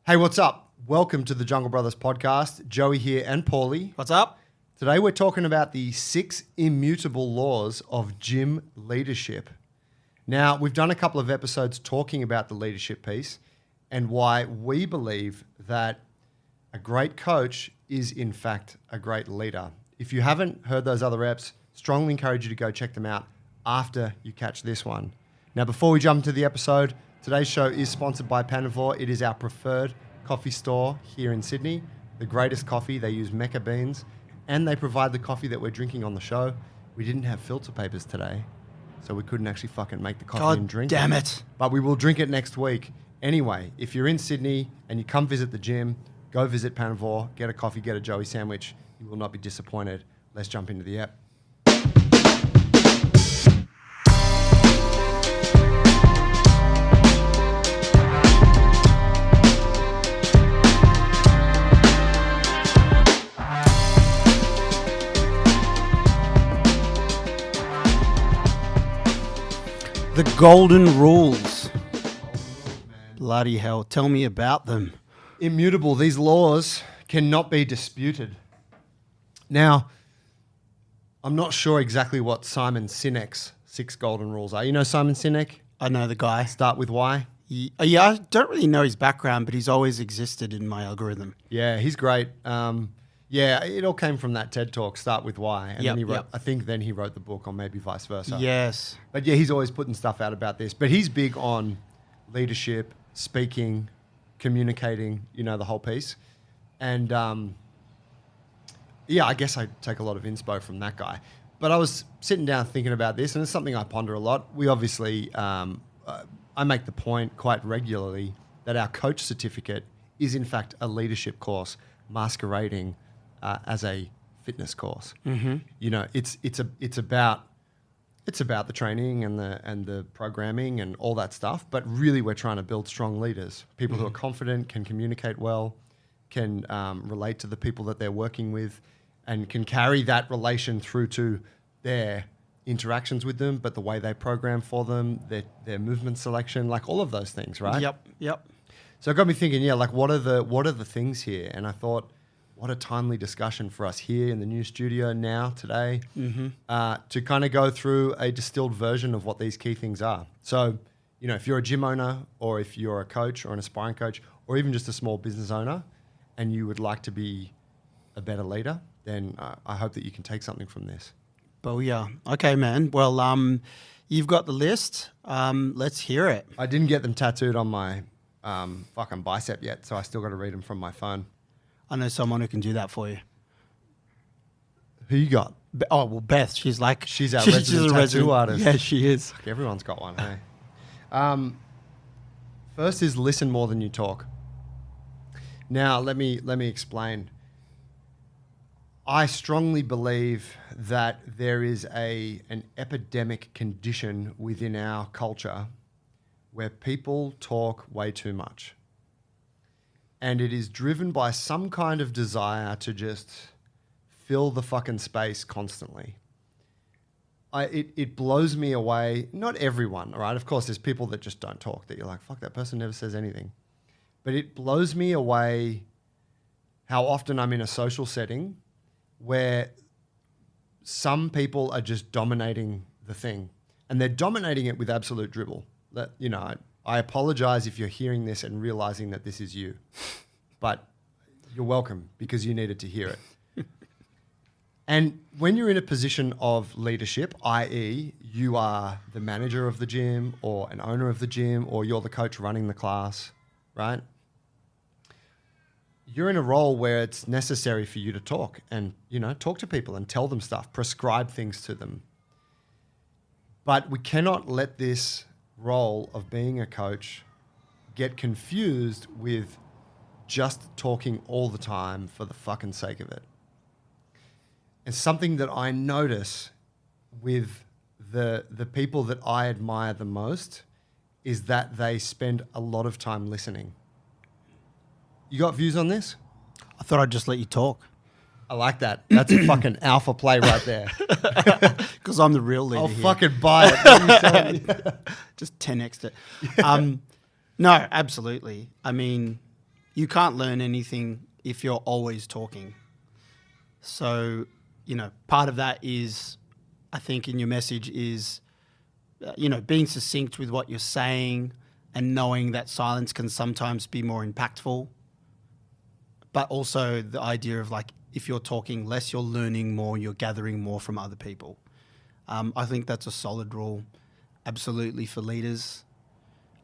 Hey, what's up? Welcome to the Jungle Brothers podcast. Joey here and Paulie. What's up? Today we're talking about the 6 immutable laws of gym leadership. Now, we've done a couple of episodes talking about the leadership piece and why we believe that a great coach is in fact a great leader. If you haven't heard those other eps, strongly encourage you to go check them out after you catch this one. Now, before we jump into the episode, today's show is sponsored by Panavore. It is our preferred coffee store here in Sydney. The greatest coffee. They use Mecca beans and they provide the coffee that we're drinking on the show. We didn't have filter papers today, so we couldn't actually fucking make the coffee and drink damn it. it. But we will drink it next week. Anyway, if you're in Sydney and you come visit the gym, go visit Panavore, get a coffee, get a Joey sandwich. You will not be disappointed. Let's jump into the app. The golden rules. Bloody hell. Tell me about them. Immutable. These laws cannot be disputed. Now, I'm not sure exactly what Simon Sinek's 6 golden rules are. You know Simon Sinek? I know the guy. Start with why? Yeah, I don't really know his background, but he's always existed in my algorithm. Yeah, he's great. Yeah, it all came from that TED Talk, Start With Why. And then he wrote, I think then he wrote the book, or maybe vice versa. Yes. But yeah, he's always putting stuff out about this. But he's big on leadership, speaking, communicating, you know, the whole piece. And yeah, I guess I take a lot of inspo from that guy. But I was sitting down thinking about this, and it's something I ponder a lot. We obviously, I make the point quite regularly that our coach certificate is in fact a leadership course masquerading as a fitness course. Mm-hmm. You know, it's about the training and the programming and all that stuff. But really, we're trying to build strong leaders, people who are confident, can communicate well, can relate to the people that they're working with, and can carry that relation through to their interactions with them, but the way they program for them, their movement selection, like all of those things, right? Yep. So it got me thinking, yeah, like what are the things here? And I thought, what a timely discussion for us here in the new studio now, today, to kind of go through a distilled version of what these key things are. So, you know, if you're a gym owner or if you're a coach or an aspiring coach or even just a small business owner and you would like to be a better leader, then I hope that you can take something from this. Booyah. Okay, man. Well, you've got the list. Let's hear it. I didn't get them tattooed on my fucking bicep yet, so I still got to read them from my phone. I know someone who can do that for you. Who you got? Beth. She's our resident tattoo artist. Yeah, she is. Fuck, everyone's got one, hey? First is listen more than you talk. Now, let me explain. I strongly believe that there is an epidemic condition within our culture where people talk way too much. And it is driven by some kind of desire to just fill the fucking space constantly. It blows me away. Not everyone, all right? Of course, there's people that just don't talk, that you're like, fuck, that person never says anything. But it blows me away how often I'm in a social setting where some people are just dominating the thing. And they're dominating it with absolute dribble. That, you know, I apologize if you're hearing this and realizing that this is you. But you're welcome because you needed to hear it. And when you're in a position of leadership, i.e. you are the manager of the gym or an owner of the gym or you're the coach running the class, right? You're in a role where it's necessary for you to talk and, you know, talk to people and tell them stuff, prescribe things to them. But we cannot let this role of being a coach get confused with just talking all the time for the fucking sake of it. And something that I notice with the people that I admire the most is that they spend a lot of time listening. You got views on this? I thought I'd just let you talk. I like that. That's a fucking alpha play right there. Because I'm the real leader I'll here. fucking buy it. Just 10x it. No, absolutely. I mean, you can't learn anything if you're always talking. So, part of that is, I think in your message is, being succinct with what you're saying and knowing that silence can sometimes be more impactful. But also the idea of like, if you're talking less, you're learning more, you're gathering more from other people. I think that's a solid rule, absolutely, for leaders.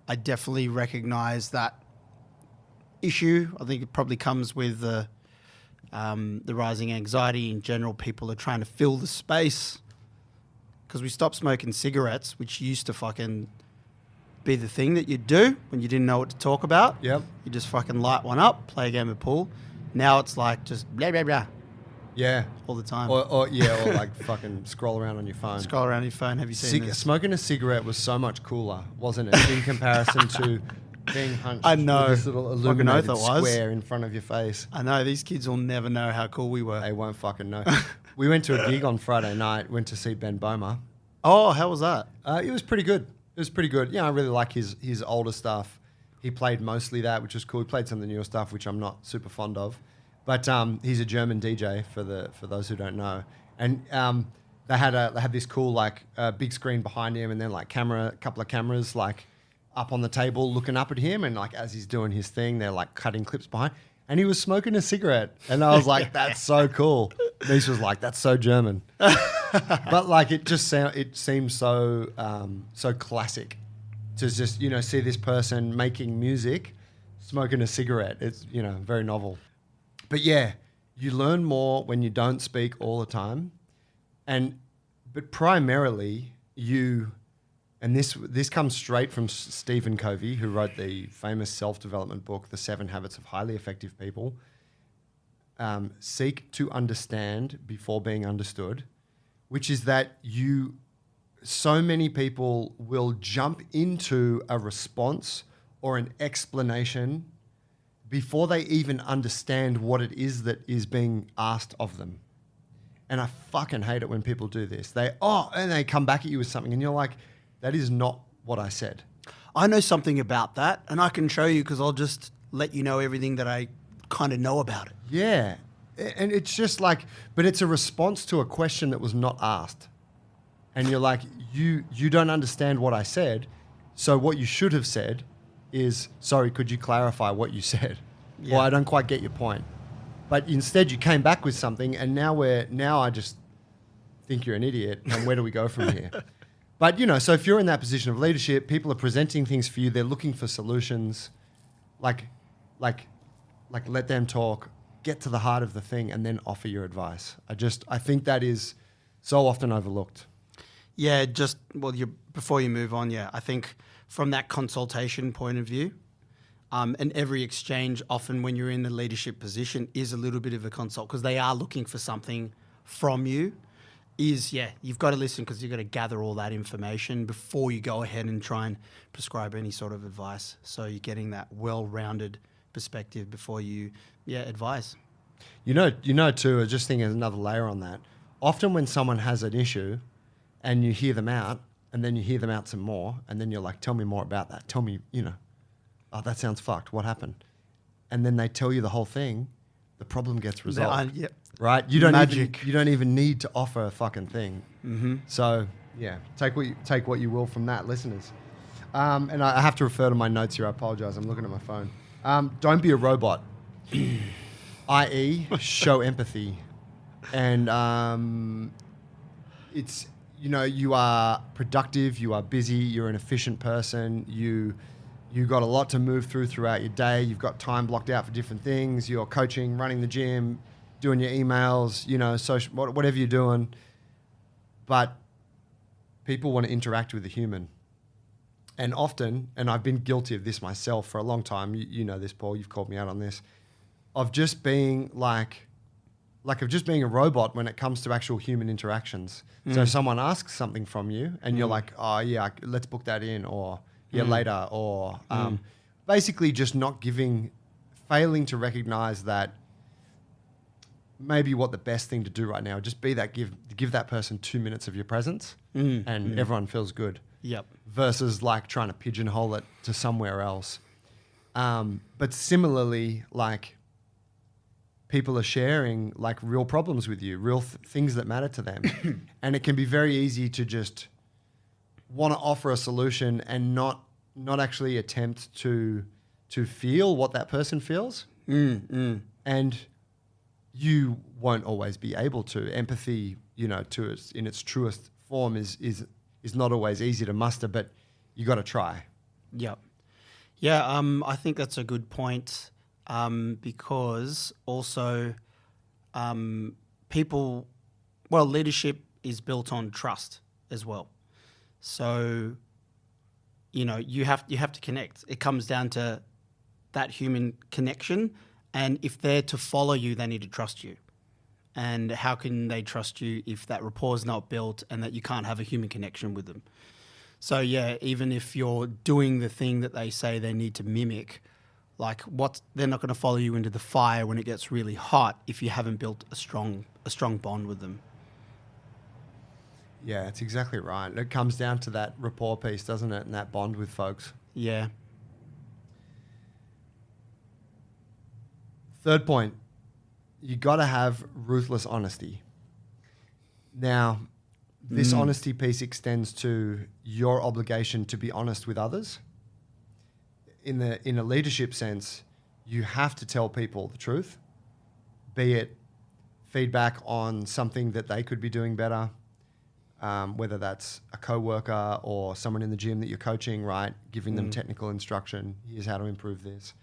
I definitely recognize that issue. I think it probably comes with the rising anxiety in general. People are trying to fill the space because we stopped smoking cigarettes, which used to fucking be the thing that you'd do when you didn't know what to talk about. Yep. You just fucking light one up, play a game of pool. Now it's like just blah, blah, blah. Yeah. All the time. Or like fucking scroll around on your phone. Scroll around your phone. Have you seen this? Smoking a cigarette was so much cooler, wasn't it, in comparison to being hunched I know. with this little illuminated Fucking oath it was. square in front of your face. I know. These kids will never know how cool we were. They won't fucking know. We went to a gig on Friday night, went to see Ben Boma. Oh, how was that? It was pretty good. Yeah, I really like his older stuff. He played mostly that, which was cool. He played some of the newer stuff, which I'm not super fond of. But he's a German DJ for those who don't know. And they had this cool like big screen behind him, and then like a couple of cameras like up on the table looking up at him, and like as he's doing his thing, they're like cutting clips behind. And he was smoking a cigarette, and I was like, "That's so cool." Nish was like, "That's so German," but like it seems so classic to just see this person making music, smoking a cigarette. It's very novel. But yeah, you learn more when you don't speak all the time, but primarily and this comes straight from Stephen Covey, who wrote the famous self-development book, The 7 Habits of Highly Effective People. Seek to understand before being understood, which is that so many people will jump into a response or an explanation before they even understand what it is that is being asked of them. And I fucking hate it when people do this. And they come back at you with something, and you're like, that is not what I said. I know something about that, and I can show you because I'll just let you know everything that I kind of know about it. Yeah. And it's just like, but it's a response to a question that was not asked. And you're like, you don't understand what I said. So what you should have said is, sorry, could you clarify what you said? Yeah. Or I don't quite get your point. But instead you came back with something, and now I just think you're an idiot, and where do we go from here? But, so if you're in that position of leadership, people are presenting things for you, they're looking for solutions, like let them talk, get to the heart of the thing, and then offer your advice. I think that is so often overlooked. Yeah, before you move on, I think from that consultation point of view, and every exchange, often when you're in the leadership position, is a little bit of a consult because they are looking for something from you. You've got to listen because you've got to gather all that information before you go ahead and try and prescribe any sort of advice. So you're getting that well-rounded perspective before you advise. Too, just thinking another layer on that, often when someone has an issue and you hear them out and then you hear them out some more and then you're like, tell me more about that. Tell me, oh, that sounds fucked. What happened? And then they tell you the whole thing, the problem gets resolved. Yep. Right? You don't even need to offer a fucking thing. Mm-hmm. So, yeah, take what you will from that, listeners. And I have to refer to my notes here. I apologize. I'm looking at my phone. Don't be a robot, i.e. show empathy. And it's, you are productive, you are busy, you're an efficient person, you've got a lot to move throughout your day, you've got time blocked out for different things, you're coaching, running the gym, doing your emails, social, whatever you're doing. But people want to interact with a human. And often, and I've been guilty of this myself for a long time, you know this, Paul, you've called me out on this, of just being of just being a robot when it comes to actual human interactions. So someone asks something from you and you're like, oh yeah, let's book that in, or later, or basically just failing to recognize that maybe what the best thing to do right now, just be that, give that person 2 minutes of your presence everyone feels good. Yep. Versus like trying to pigeonhole it to somewhere else. But similarly, like people are sharing like real problems with you, real things that matter to them. And it can be very easy to just want to offer a solution and not actually attempt to feel what that person feels. And you won't always be able to. Empathy, in its truest form is not always easy to muster, but you got to try. Yep. Yeah, I think that's a good point, because also leadership is built on trust as well. So, you have to connect. It comes down to that human connection, and if they're to follow you, they need to trust you. And how can they trust you if that rapport is not built and that you can't have a human connection with them? So yeah, even if you're doing the thing that they say they need to mimic, like they're not going to follow you into the fire when it gets really hot if you haven't built a strong bond with them. Yeah, it's exactly right. It comes down to that rapport piece, doesn't it? And that bond with folks. Yeah. Third point, you got to have ruthless honesty. Now, this honesty piece extends to your obligation to be honest with others. In a leadership sense, you have to tell people the truth, be it feedback on something that they could be doing better, whether that's a coworker or someone in the gym that you're coaching, right? Giving them technical instruction. Here's how to improve this.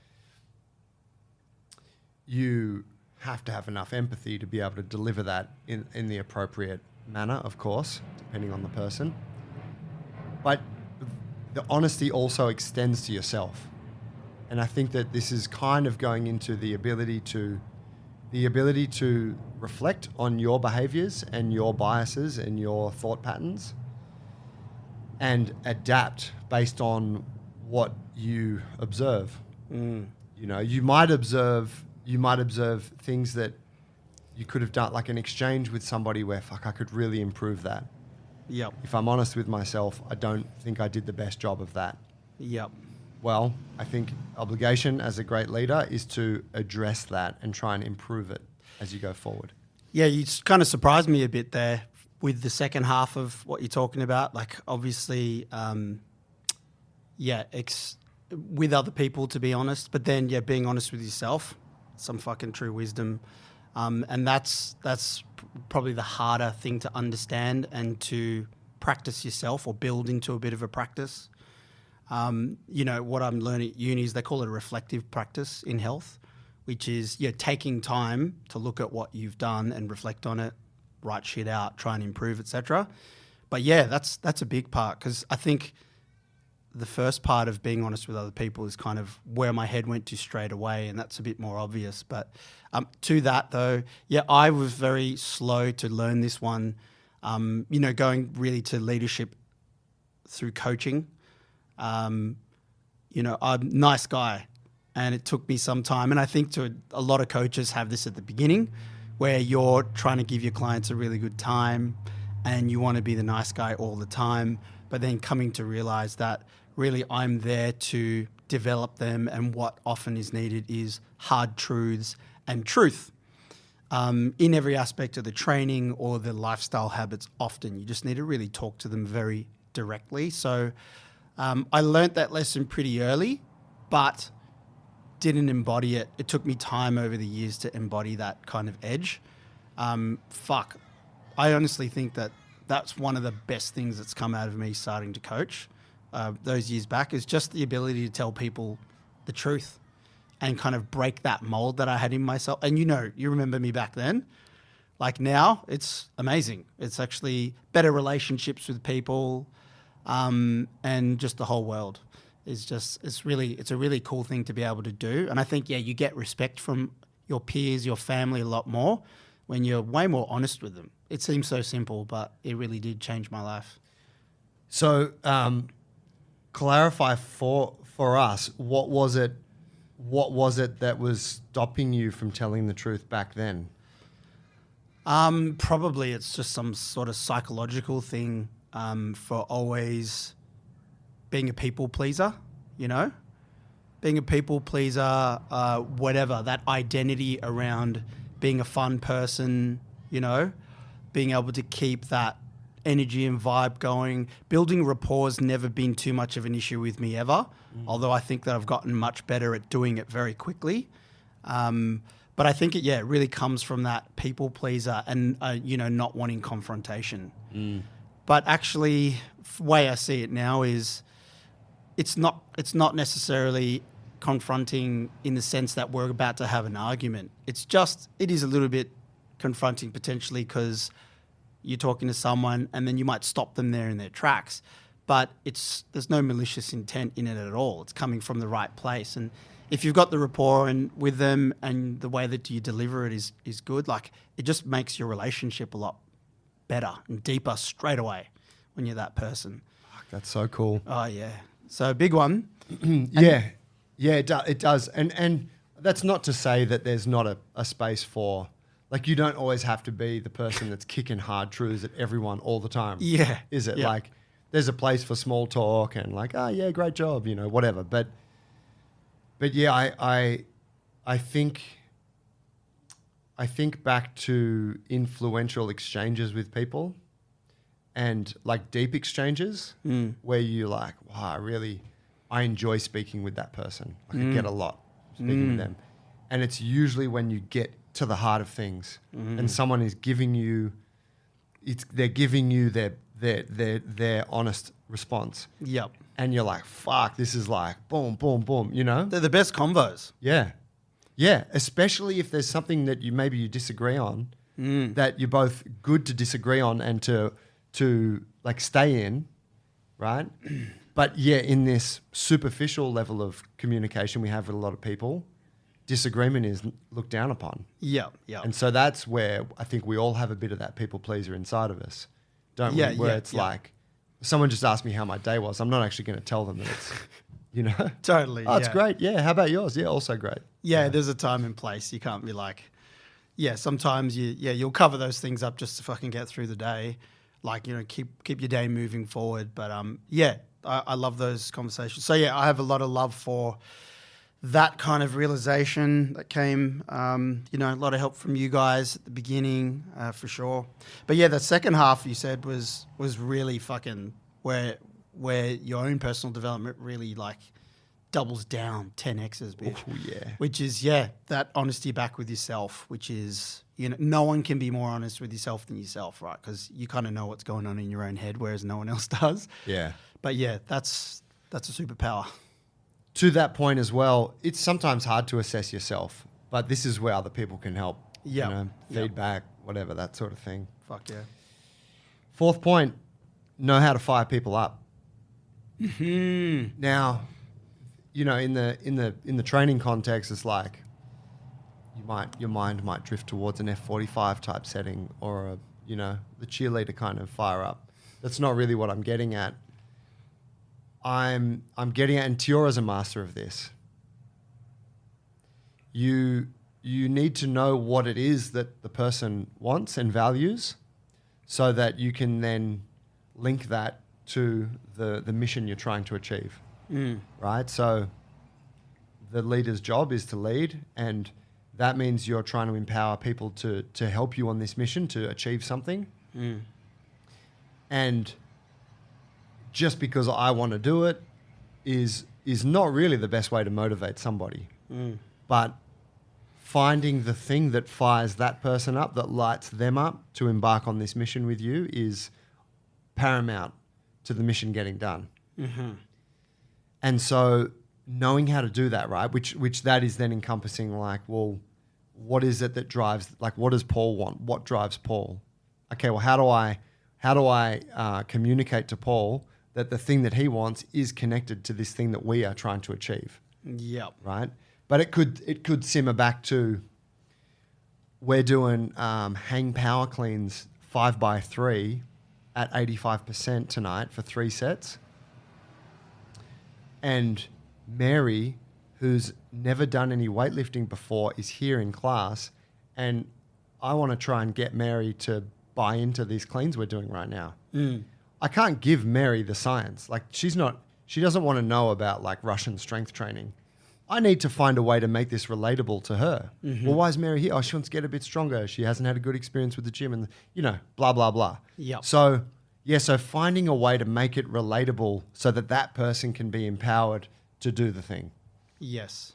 You have to have enough empathy to be able to deliver that in the appropriate manner, of course, depending on the person. But the honesty also extends to yourself. And I think that this is kind of going into the ability to reflect on your behaviors and your biases and your thought patterns and adapt based on what you observe. You might observe things that you could have done, like an exchange with somebody where, I could really improve that. Yep. If I'm honest with myself, I don't think I did the best job of that. Yep. Well, I think obligation as a great leader is to address that and try and improve it as you go forward. Yeah, you kind of surprised me a bit there with the second half of what you're talking about. Like, obviously, with other people, to be honest, but then, being honest with yourself, some fucking true wisdom. And that's probably the harder thing to understand and to practice yourself or build into a bit of a practice. What I'm learning at uni is they call it a reflective practice in health, which is taking time to look at what you've done and reflect on it, write shit out, try and improve, etc. But that's a big part, because I think the first part of being honest with other people is kind of where my head went to straight away, and that's a bit more obvious. But to that though, I was very slow to learn this one, going really to leadership through coaching. I'm a nice guy, and it took me some time. And I think a lot of coaches have this at the beginning, where you're trying to give your clients a really good time and you want to be the nice guy all the time, but then coming to realize that really I'm there to develop them, and what often is needed is hard truths and truth. In every aspect of the training or the lifestyle habits, often you just need to really talk to them very directly. So I learnt that lesson pretty early, but didn't embody it. It took me time over the years to embody that kind of edge. I honestly think that that's one of the best things that's come out of me starting to coach those years back, is just the ability to tell people the truth and kind of break that mold that I had in myself. And you remember me back then. Like now, it's amazing. It's actually better relationships with people, and just the whole world. It's a really cool thing to be able to do. And I think, you get respect from your peers, your family a lot more when you're way more honest with them. It seems so simple, but it really did change my life. So, clarify for us, what was it that was stopping you from telling the truth back then? Probably it's just some sort of psychological thing, for always being a people pleaser, being a people pleaser, whatever, that identity around being a fun person, you know, being able to keep that energy and vibe going. Building rapport has never been too much of an issue with me ever, although I think that I've gotten much better at doing it very quickly. But I think it really comes from that people pleaser and, not wanting confrontation. But actually, the way I see it now is it's not necessarily confronting in the sense that we're about to have an argument. It is a little bit confronting potentially because you're talking to someone and then you might stop them there in their tracks. But there's no malicious intent in it at all. It's coming from the right place. And if you've got the rapport and with them and the way that you deliver it is good, like it just makes your relationship a lot better and deeper straight away when you're that person. Fuck, that's so cool. Oh, yeah. So big one. Yeah, it does. And that's not to say that there's not a space for, like, you don't always have to be the person that's kicking hard truths at everyone all the time. Yeah. Is it? Yeah. Like, there's a place for small talk and like, oh, yeah, great job, whatever. But yeah, I think back to influential exchanges with people and like deep exchanges where you like, wow, I enjoy speaking with that person. Like I get a lot speaking with them. And it's usually when you get to the heart of things and someone is giving you, they're giving you their honest response. Yep. And you're like, fuck, this is like boom, boom, boom, They're the best convos. Yeah. Yeah. Especially if there's something that you disagree on, that you're both good to disagree on and to like stay in, right? But yeah, in this superficial level of communication we have with a lot of people, disagreement is looked down upon. Yeah. And so that's where I think we all have a bit of that people pleaser inside of us, don't we? Where it's like, someone just asked me how my day was. I'm not actually going to tell them that it's, Totally. Oh, it's great. Yeah. How about yours? Yeah, also great. Yeah, there's a time and place. You can't be like, sometimes you'll cover those things up just to fucking get through the day. Like, keep your day moving forward. But I love those conversations. So I have a lot of love for that kind of realization that came, a lot of help from you guys at the beginning, for sure. But the second half you said was really fucking where your own personal development really like doubles down 10x's, bitch. Oh, yeah. Which is, that honesty back with yourself, which is, no one can be more honest with yourself than yourself, right? Because you kind of know what's going on in your own head, whereas no one else does. Yeah. But that's a superpower. To that point as well, it's sometimes hard to assess yourself, but this is where other people can help. Yeah. Feedback, whatever, that sort of thing. Fuck yeah. Fourth point, know how to fire people up. Now, in the training context, it's like your mind might drift towards an F-45 type setting or the cheerleader kind of fire up. That's not really what I'm getting at. I'm getting at, and Tiora's a master of this. You need to know what it is that the person wants and values so that you can then link that to the mission you're trying to achieve. Right? So the leader's job is to lead, and that means you're trying to empower people to help you on this mission to achieve something. And just because I want to do it is not really the best way to motivate somebody. But finding the thing that fires that person up, that lights them up to embark on this mission with you is paramount to the mission getting done. And so knowing how to do that, right, which that is then encompassing like, well, what is it that drives, like, what does Paul want? What drives Paul? Okay, well, how do I communicate to Paul that the thing that he wants is connected to this thing that we are trying to achieve? Yep. Right? But it could simmer back to, we're doing hang power cleans 5x3 at 85% tonight for 3 sets. And Mary, who's never done any weightlifting before, is here in class, and I want to try and get Mary to buy into these cleans we're doing right now. I can't give Mary the science. Like, she doesn't want to know about like Russian strength training. I need to find a way to make this relatable to her. Well, why is Mary here? Oh, she wants to get a bit stronger. She hasn't had a good experience with the gym and, blah, blah, blah. Yep. So, so finding a way to make it relatable so that that person can be empowered to do the thing. Yes.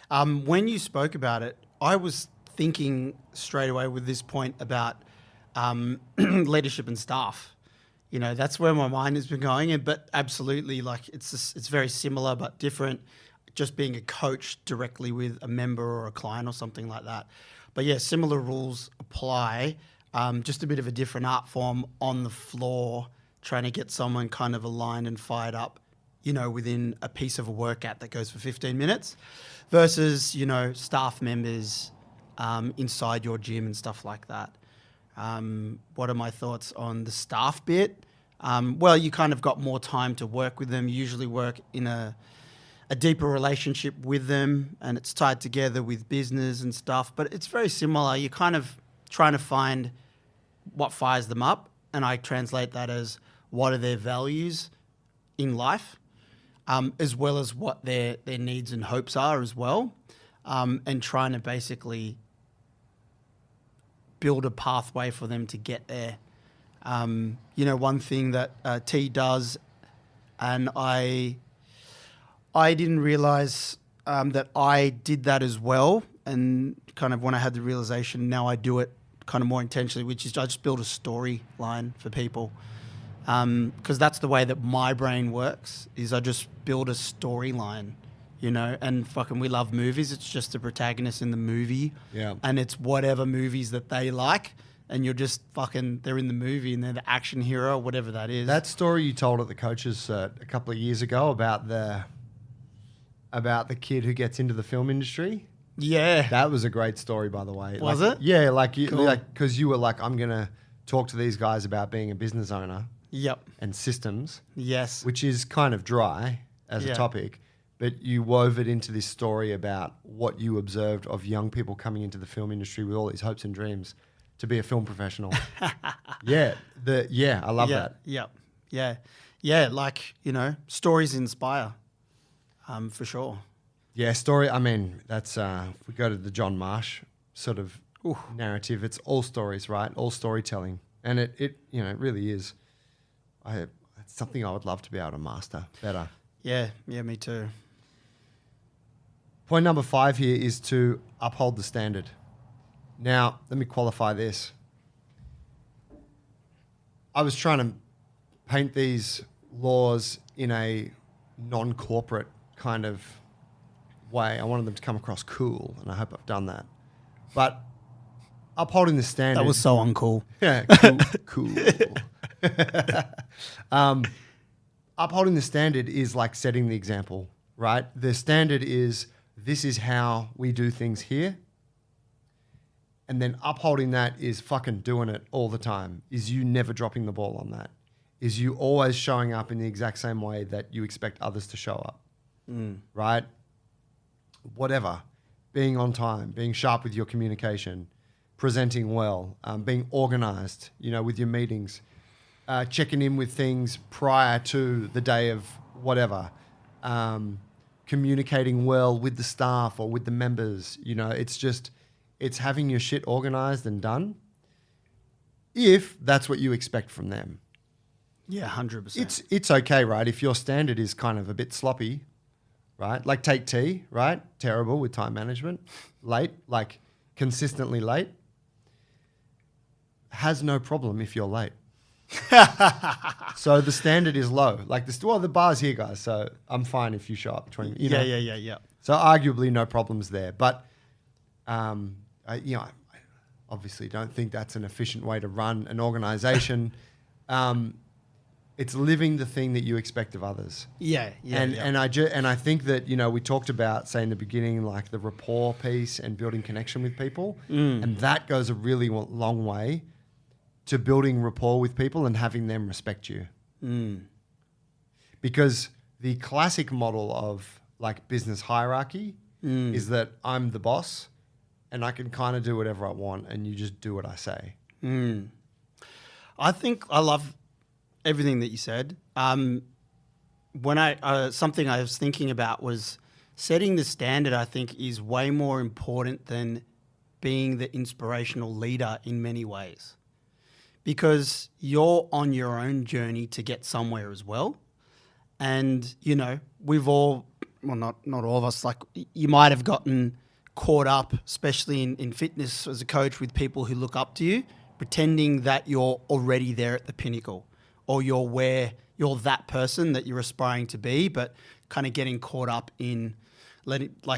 When you spoke about it, I was thinking straight away with this point about leadership and staff. That's where my mind has been going. But absolutely, like it's very similar but different. Just being a coach directly with a member or a client or something like that. But yeah, similar rules apply. Just a bit of a different art form on the floor, trying to get someone kind of aligned and fired up, within a piece of a workout that goes for 15 minutes versus, staff members inside your gym and stuff like that. What are my thoughts on the staff bit? Well, you kind of got more time to work with them, usually work in a deeper relationship with them, and it's tied together with business and stuff, but it's very similar. You're kind of trying to find what fires them up, and I translate that as what are their values in life, as well as what their needs and hopes are as well, and trying to basically build a pathway for them to get there. One thing that T does, and I didn't realize that I did that as well. And kind of when I had the realization, now I do it kind of more intentionally, which is I just build a storyline for people. Because that's the way that my brain works, is I just build a storyline, and fucking we love movies. It's just the protagonist in the movie. Yeah. And it's whatever movies that they like. And you're just they're in the movie and they're the action hero, whatever that is. That story you told at the coaches a couple of years ago about the kid who gets into the film industry. Yeah. That was a great story, by the way. Was it? Yeah, cool. Because you were like, I'm going to talk to these guys about being a business owner. Yep. And systems. Yes. Which is kind of dry as a topic, but you wove it into this story about what you observed of young people coming into the film industry with all these hopes and dreams to be a film professional. I love that. Yep. Yeah. Yeah, stories inspire. For sure. Yeah, story. I mean, that's if we go to the John Marsh sort of narrative, it's all stories, right? All storytelling, and it really is. It's something I would love to be able to master better. Yeah, me too. Point number 5 here is to uphold the standard. Now, let me qualify this. I was trying to paint these laws in a non-corporate kind of way. I wanted them to come across cool, and I hope I've done that. But upholding the standard... That was so uncool. Yeah, cool. Upholding the standard is like setting the example, right? The standard is, this is how we do things here. And then upholding that is fucking doing it all the time, is you never dropping the ball on that, is you always showing up in the exact same way that you expect others to show up, right? Whatever, being on time, being sharp with your communication, presenting well, being organized, with your meetings, checking in with things prior to the day of whatever, communicating well with the staff or with the members, it's having your shit organized and done, if that's what you expect from them. Yeah, 100%. It's okay, right? If your standard is kind of a bit sloppy, right? Like take T, right? Terrible with time management. Late, like consistently late. Has no problem if you're late. So the standard is low. Like the bar's here, guys. So I'm fine if you show up 20 minutes. Yeah. So arguably no problems there. But I obviously don't think that's an efficient way to run an organization. It's living the thing that you expect of others. And I think that, we talked about, say in the beginning, like the rapport piece and building connection with people. And that goes a really long way to building rapport with people and having them respect you. Because the classic model of like business hierarchy is that I'm the boss and I can kind of do whatever I want and you just do what I say. I think I love everything that you said. When something I was thinking about was setting the standard, I think, is way more important than being the inspirational leader in many ways. Because you're on your own journey to get somewhere as well. And, you know, we've all, well, not all of us, like you might have gotten caught up, especially in fitness as a coach, with people who look up to you, pretending that you're already there at the pinnacle, or you're that person that you're aspiring to be, but kind of getting caught up in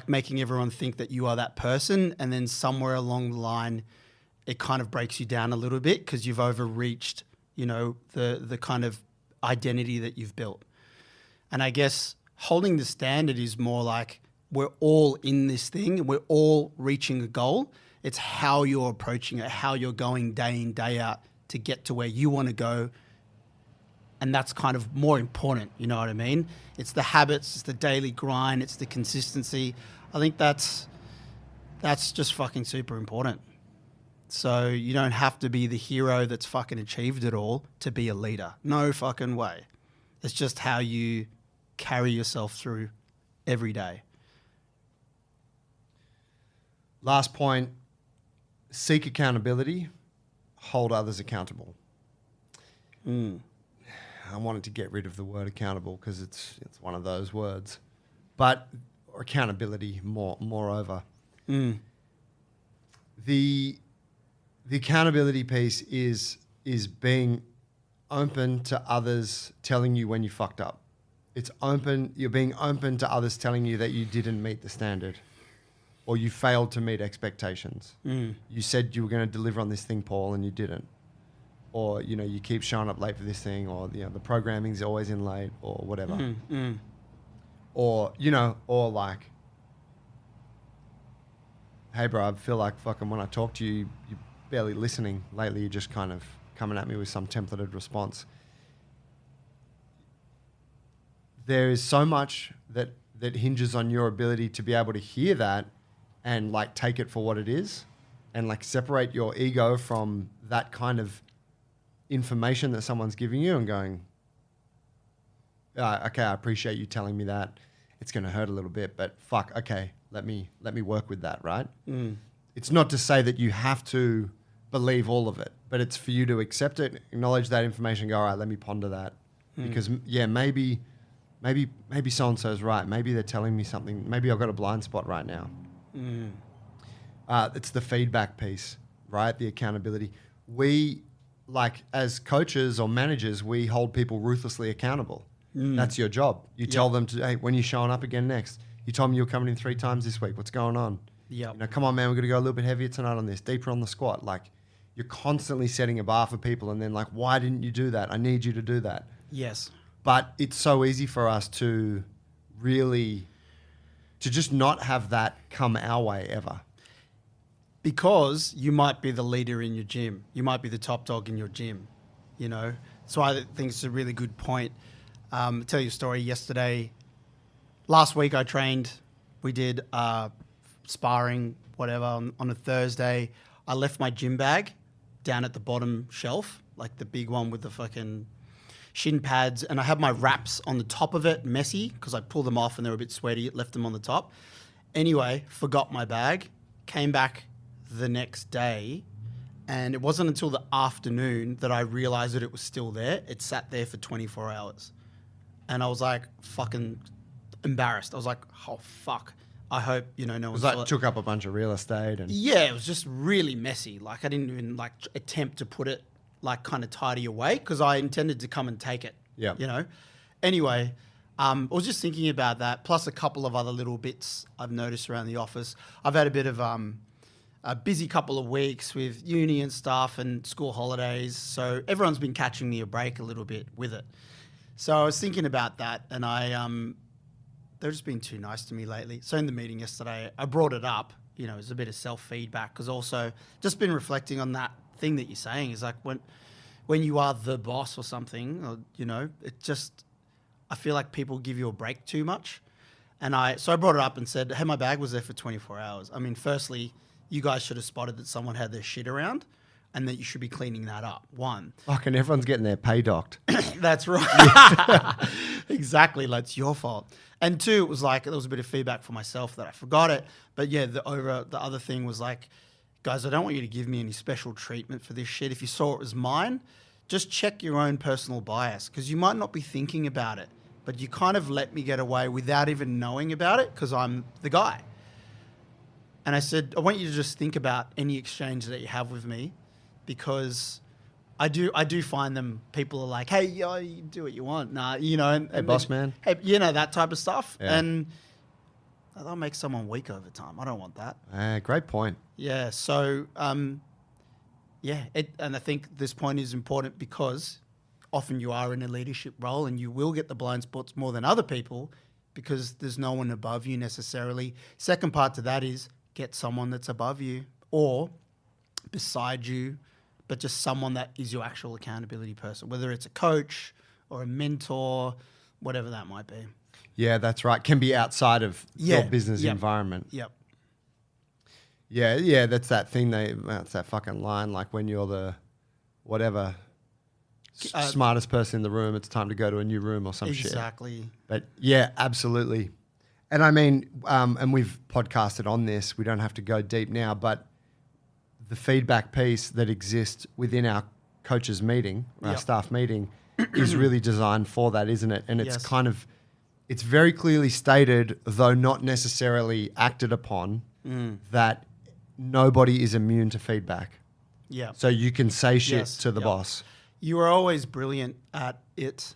making everyone think that you are that person. And then somewhere along the line, it kind of breaks you down a little bit because you've overreached, you know, the kind of identity that you've built. And I guess holding the standard is more like we're all in this thing and we're all reaching a goal. It's how you're approaching it, how you're going day in, day out to get to where you want to go. And that's kind of more important, you know what I mean? It's the habits, it's the daily grind, it's the consistency. I think that's just fucking super important. So you don't have to be the hero that's fucking achieved it all to be a leader. No fucking way. It's just how you carry yourself through every day. Last point, seek accountability, hold others accountable. I wanted to get rid of the word accountable because it's one of those words. But accountability moreover. The accountability piece is being open to others telling you when you fucked up. It's open. You're being open to others telling you that you didn't meet the standard or you failed to meet expectations. You said you were going to deliver on this thing, Paul, and you didn't. Or, you know, you keep showing up late for this thing, or, you know, the programming's always in late or whatever. Or, you know, or like, hey, bro, I feel like fucking when I talk to you, you're barely listening. Lately, you're just kind of coming at me with some templated response. There is so much that hinges on your ability to be able to hear that and like take it for what it is and like separate your ego from that kind of information that someone's giving you and going, okay, I appreciate you telling me that. It's going to hurt a little bit, but fuck, okay, let me work with that, right? It's not to say that you have to believe all of it, but it's for you to accept it, acknowledge that information, go, all right, let me ponder that. Because, yeah, maybe so-and-so's right. Maybe they're telling me something. Maybe I've got a blind spot right now. It's the feedback piece, right? The accountability. We, like, as coaches or managers, we hold people ruthlessly accountable. That's your job. You tell them to, hey, when are you showing up again next? You told me you were coming in 3 times this week. What's going on? You know, come on, man, we're going to go a little bit heavier tonight on this, deeper on the squat. Like, you're constantly setting a bar for people and then like, why didn't you do that? I need you to do that. Yes. But it's so easy for us to really, to just not have that come our way ever. Because you might be the leader in your gym. You might be the top dog in your gym, you know. So I think it's a really good point. I'll tell you a story. Last week I trained. We did sparring, whatever, on a Thursday. I left my gym bag down at the bottom shelf, like the big one with the fucking shin pads, and I had my wraps on the top of it, messy, because I pulled them off and they were a bit sweaty, left them on the top. Anyway, forgot my bag, came back the next day, and it wasn't until the afternoon that I realized that it was still there. It sat there for 24 hours. And I was like fucking embarrassed. I was like, oh, fuck. I hope, you know, no one saw it. Took up a bunch of real estate. And yeah, it was just really messy. Like, I didn't even, like, attempt to put it, like, kind of tidy away because I intended to come and take it. Yeah. You know? Anyway, I was just thinking about that, plus a couple of other little bits I've noticed around the office. I've had a bit of a busy couple of weeks with uni and stuff and school holidays, so everyone's been catching me a break a little bit with it. So I was thinking about that, and they've just been too nice to me lately. So in the meeting yesterday, I brought it up, you know, as a bit of self-feedback, because also just been reflecting on that thing that you're saying is like when you are the boss or something, or, you know, it just, I feel like people give you a break too much. And so I brought it up and said, hey, my bag was there for 24 hours. I mean, firstly, you guys should have spotted that someone had their shit around. and that you should be cleaning that up. One. Fucking everyone's getting their pay docked. That's right. Exactly. Like, it's your fault. And two, it was like, there was a bit of feedback for myself that I forgot it. But yeah, the other thing was like, guys, I don't want you to give me any special treatment for this shit. If you saw it as mine, just check your own personal bias, because you might not be thinking about it, but you kind of let me get away without even knowing about it because I'm the guy. And I said, I want you to just think about any exchange that you have with me, because I do find them, people are like, hey, yo, you do what you want. Nah, you know. And Hey, boss man. Hey, you know, that type of stuff. Yeah. And that'll make someone weak over time. I don't want that. Great point. Yeah. So, and I think this point is important because often you are in a leadership role and you will get the blind spots more than other people because there's no one above you necessarily. Second part to that is get someone that's above you or beside you, but just someone that is your actual accountability person, whether it's a coach or a mentor, whatever that might be. Yeah, that's right. Can be outside of your business environment. Yep. Yeah, that's that thing. That's that fucking line. Like when you're the whatever smartest person in the room, it's time to go to a new room or some shit. Exactly. But yeah, absolutely. And I mean, and we've podcasted on this. We don't have to go deep now, but the feedback piece that exists within our coaches meeting, our staff meeting, is really designed for that, isn't it? And it's kind of, it's very clearly stated, though not necessarily acted upon, that nobody is immune to feedback. Yeah. So you can say shit to the boss. You were always brilliant at it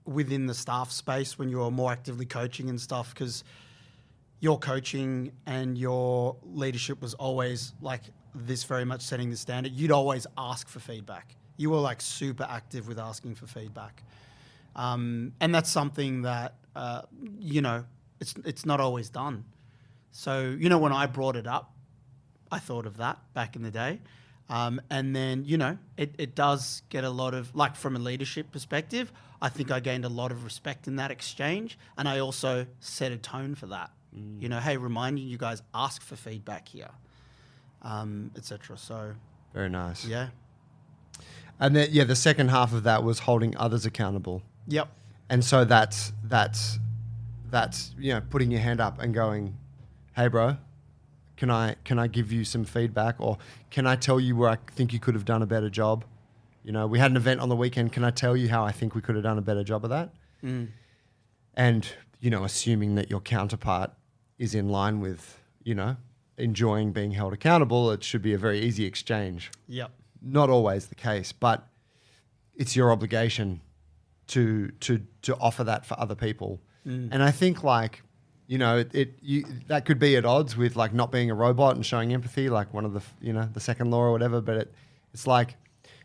within the staff space when you were more actively coaching and stuff, because your coaching and your leadership was always like this, very much setting the standard. You'd always ask for feedback. You were like super active with asking for feedback. And that's something that, it's not always done. So, when I brought it up, I thought of that back in the day. And then, it does get a lot of, like from a leadership perspective, I think I gained a lot of respect in that exchange. And I also set a tone for that. Hey, reminding you guys, ask for feedback here, etc. So very nice. Yeah. And then, the second half of that was holding others accountable. Yep. And so that's putting your hand up and going, hey, bro, can I give you some feedback, or can I tell you where I think you could have done a better job? We had an event on the weekend. Can I tell you how I think we could have done a better job of that? And, assuming that your counterpart is in line with, enjoying being held accountable, it should be a very easy exchange. Yep. Not always the case, but it's your obligation to offer that for other people. And I think that could be at odds with like not being a robot and showing empathy, like one of the, the second law or whatever. But it's like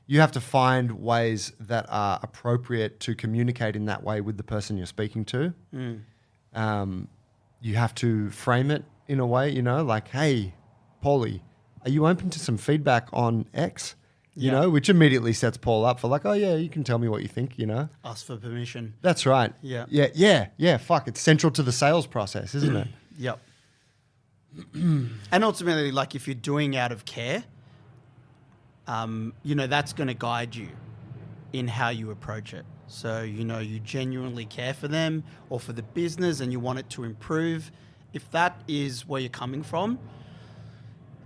you have to find ways that are appropriate to communicate in that way with the person you're speaking to. You have to frame it in a way, like, hey, Paulie, are you open to some feedback on X? Which immediately sets Paul up for like, oh yeah, you can tell me what you think, Ask for permission. That's right. Yeah. Yeah. Fuck, it's central to the sales process, isn't it? Yep. And ultimately, like if you're doing out of care, that's going to guide you in how you approach it. So, you genuinely care for them or for the business and you want it to improve. If that is where you're coming from,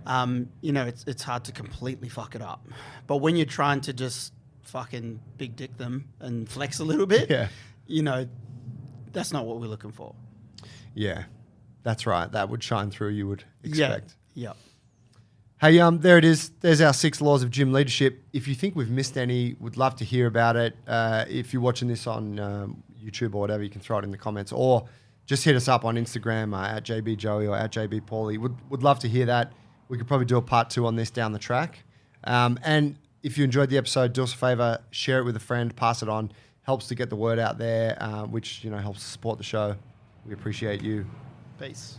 it's hard to completely fuck it up. But when you're trying to just fucking big dick them and flex a little bit, that's not what we're looking for. Yeah, that's right. That would shine through, you would expect. Yeah. Hey, there it is. There's our 6 laws of gym leadership. If you think we've missed any, would love to hear about it. If you're watching this on YouTube or whatever, you can throw it in the comments, or just hit us up on Instagram at JBJoey or at JBPaulie. Would love to hear that. We could probably do a part 2 on this down the track. And if you enjoyed the episode, do us a favor, share it with a friend, pass it on. Helps to get the word out there, which helps support the show. We appreciate you. Peace.